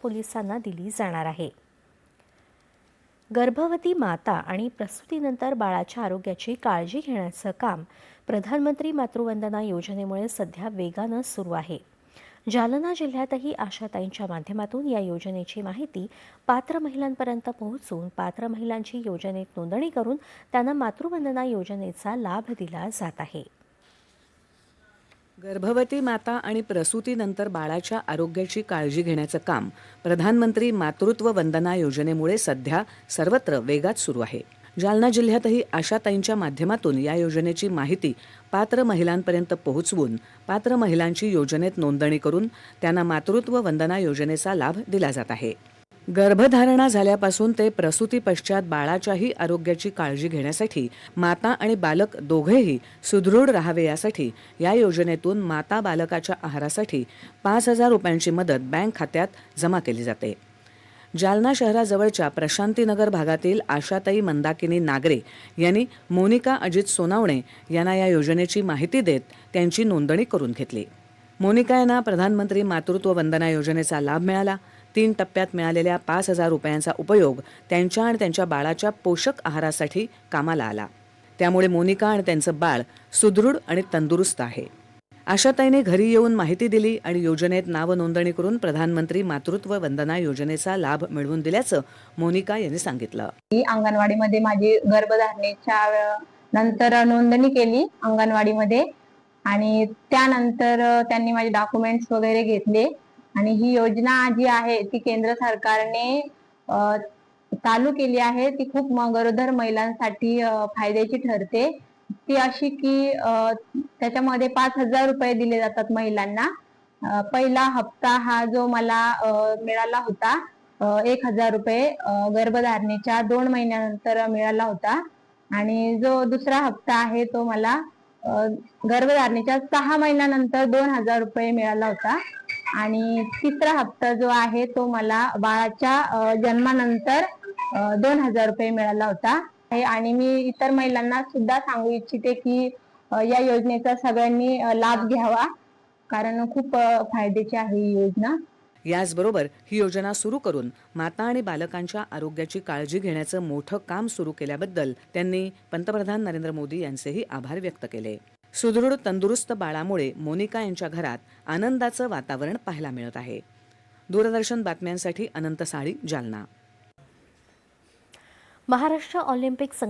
पोलिसांना दिली जाणार आहे। गर्भवती माता आणि प्रसूतीनंतर बाळाच्या आरोग्याची काळजी घेण्याचं काम प्रधानमंत्री मातृवंदना योजनेमुळे सध्या वेगानं सुरू आहे। जालना जिल्ह्यातही आशाताईंच्या माध्यमातून या योजनेची माहिती पात्र महिलांपर्यंत पोहोचून पात्र महिलांची योजनेत नोंदणी करून त्यांना मातृवंदना योजनेचा लाभ दिला जात आहे। गर्भवती माता आणि प्रसूतीनंतर बाळाच्या आरोग्याची काळजी घेण्याचं काम प्रधानमंत्री मातृत्व वंदना योजनेमुळे सध्या सर्वत्र वेगात सुरू आहे। जालना जिल्ह्यातही आशाताईंच्या माध्यमातून या योजनेची माहिती पात्र महिलांपर्यंत पोहोचवून पात्र महिलांची योजनेत नोंदणी करून त्यांना मातृत्व वंदना योजनेचा लाभ दिला जात आहे। गर्भधारणा झाल्यापासून ते प्रसूती पश्चात बाळाच्याही आरोग्याची काळजी घेण्यासाठी माता आणि बालक दोघेही सुदृढ राहावे यासाठी या योजनेतून माता बालकाच्या आहारासाठी 5,000 रुपयांची मदत बँक खात्यात जमा केली जाते। जालना शहराजवळच्या प्रशांतीनगर भागातील आशाताई मंदाकिनी नागरे यांनी मोनिका अजित सोनावणे यांना या योजनेची माहिती देत त्यांची नोंदणी करून घेतली। मोनिका यांना प्रधानमंत्री मातृत्व वंदना योजनेचा लाभ मिळाला। 3 टप्प्यात मिळालेल्या 5,000 रुपयांचा उपयोग त्यांच्या आणि त्यांच्या बाळाच्या पोषक आहारासाठी कामाला आला। त्यामुळे मोनिका आणि त्यांचं बाळ सुदृढ आणि तंदुरुस्त आहे। आशाताईने घरी येऊन माहिती दिली आणि योजनेत नाव नोंदणी करून प्रधानमंत्री मातृत्व वंदना योजनेचा लाभ मिळवून दिल्याचं मोनिका यांनी सांगितलं। अंगणवाडीमध्ये माझी गर्भधारणेच्या नंतर नोंदणी केली अंगणवाडीमध्ये आणि त्यानंतर त्यांनी माझे डॉक्युमेंट्स वगैरे घेतले आणि ही योजना जी आहे ती केंद्र सरकारने चालू केली आहे। ती खूप गरोदर महिलांसाठी फायद्याची ठरते। ती अशी की त्याच्यामध्ये 5,000 रुपये दिले जातात महिलांना। पहिला हप्ता हा जो मला मिळाला होता 1,000 रुपये गर्भधारणेच्या 2 महिन्यानंतर मिळाला होता आणि जो दुसरा हप्ता आहे तो मला गर्भधारणेच्या 6 महिन्यानंतर 2,000 रुपये मिळाला होता आणि तिसरा हप्ता जो आहे तो मला बाळाच्या जन्मानंतर 2,000 रुपये मिळाला होता। आणि मी इतर महिलांना सुद्धा सांगू इच्छिते की या योजनेचा सगळ्यांनी लाभ घ्यावा कारण खूप फायद्याची आहे ही योजना। याचबरोबर ही योजना सुरू करून माता आणि बालकांच्या आरोग्याची काळजी घेण्याचं मोठं काम सुरू केल्याबद्दल त्यांनी पंतप्रधान नरेंद्र मोदी यांचेही आभार व्यक्त केले। सुदृढ तंदुरुस्त बाळामुळे मोनिका यांच्या घरात आनंदाचं वातावरण पाहायला मिळत आहे। दूरदर्शन बातम्यांसाठी अनंत साळी, जालना। महाराष्ट्र ऑलिम्पिक संघ